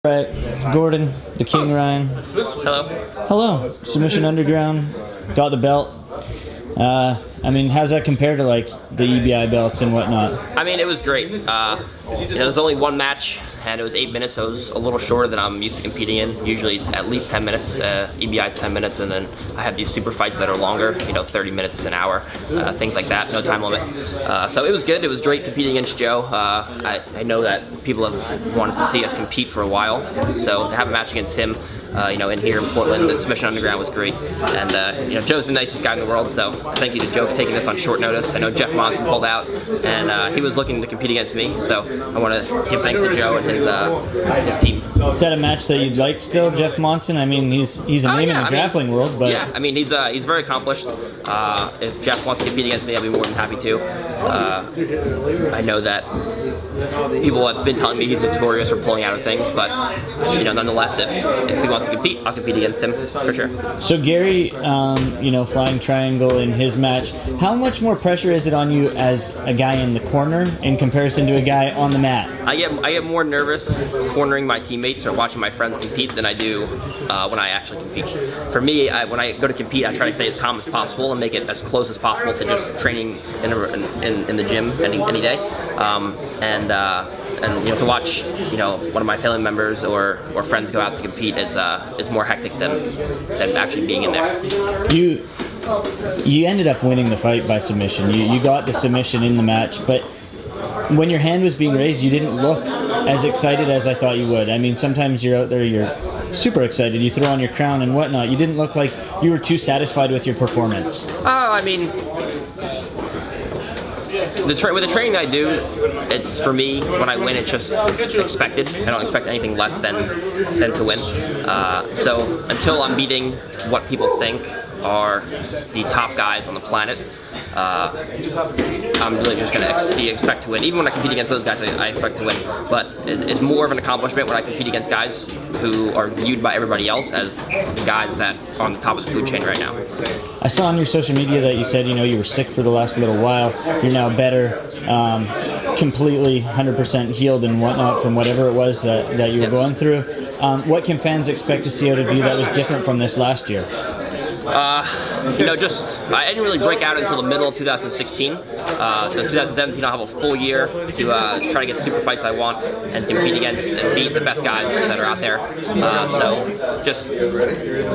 Right, Gordon, the King Ryan. Hello. Hello. Submission Underground, got the belt. I mean, how's that compare to like the EBI belts and whatnot? I mean, it was great. There was only one match, and it was 8 minutes, so it was a little shorter than I'm used to competing in. Usually it's at least 10 minutes. EBI is 10 minutes, and then I have these super fights that are longer, you know, 30 minutes, an hour, things like that, no time limit. So it was good. It was great competing against Joe. I know that people have wanted to see us compete for a while, so to have a match against him, you know, in here in Portland, the Submission Underground was great. And you know, Joe's the nicest guy in the world, so thank you to Joe for taking this on short notice. I know Jeff Monson pulled out, and he was looking to compete against me, so I want to give thanks to Joe and his team. Is that a match that you'd like still, Jeff Monson? I mean, he's a name in the grappling world, but yeah, I mean, he's very accomplished. If Jeff wants to compete against me, I'll be more than happy to. I know that people have been telling me he's notorious for pulling out of things, but you know, nonetheless, if he wants to compete, I'll compete against him for sure. So Gary, you know, flying triangle in his match, how much more pressure is it on you as a guy in the corner in comparison to a guy on the mat? I get more nervous cornering my teammates or watching my friends compete than I do when I actually compete. For me, when I go to compete, I try to stay as calm as possible and make it as close as possible to just training in the gym any day. And you know, to watch, you know, one of my family members or friends go out to compete is more hectic than actually being in there. You ended up winning the fight by submission. You got the submission in the match, but when your hand was being raised, you didn't look as excited as I thought you would. I mean, sometimes you're out there, you're super excited, you throw on your crown and whatnot. You didn't look like you were too satisfied with your performance. I mean, with the training I do, it's, for me, when I win, it's just expected. I don't expect anything less than to win. So until I'm beating what people think are the top guys on the planet, I'm really just going to expect to win. Even when I compete against those guys, I expect to win. But it's more of an accomplishment when I compete against guys who are viewed by everybody else as guys that are on the top of the food chain right now. I saw on your social media that you said, you know, you were sick for the last little while. You're now better, completely 100% healed and whatnot from whatever it was that you were going through. What can fans expect to see out of you that was different from this last year? You know, I didn't really break out until the middle of 2016. So 2017, I'll have a full year to try to get the super fights I want and compete against and beat the best guys that are out there. So just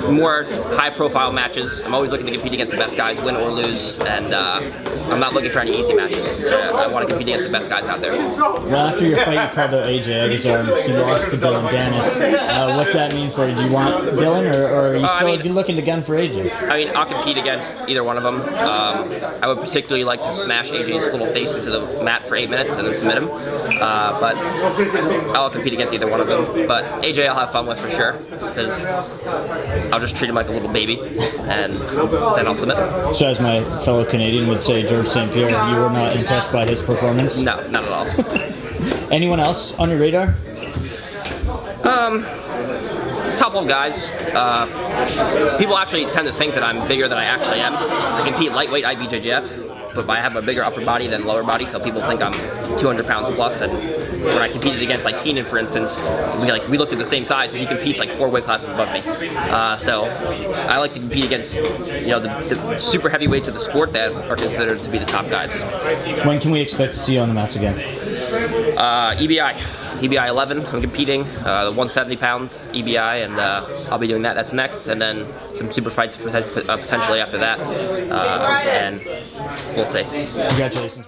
more high-profile matches. I'm always looking to compete against the best guys, win or lose, and I'm not looking for any easy matches. I want to compete against the best guys out there. Well, after your fight, you called out AJ Agazarm. He lost to Dylan Dennis. What's that mean for you? Do you want Dylan, or are you still looking to gun for AJ? I mean, I'll compete against either one of them. I would particularly like to smash AJ's little face into the mat for 8 minutes and then submit him. But I'll compete against either one of them. But AJ I'll have fun with for sure, because I'll just treat him like a little baby, and then I'll submit him. So as my fellow Canadian would say, George St. Pierre, you were not impressed by his performance? No, not at all. Anyone else on your radar? Top level guys. People actually tend to think that I'm bigger than I actually am. I compete lightweight IBJJF, but I have a bigger upper body than lower body, so people think I'm 200 pounds plus. And when I competed against like Keenan, for instance, we looked at the same size, but he competes like 4 weight classes above me. So I like to compete against, you know, the super heavyweights of the sport that are considered to be the top guys. When can we expect to see you on the mats again? EBI 11, I'm competing, the 170 pound EBI, and I'll be doing that. That's next, and then some super fights potentially after that, and we'll see. Congratulations, man.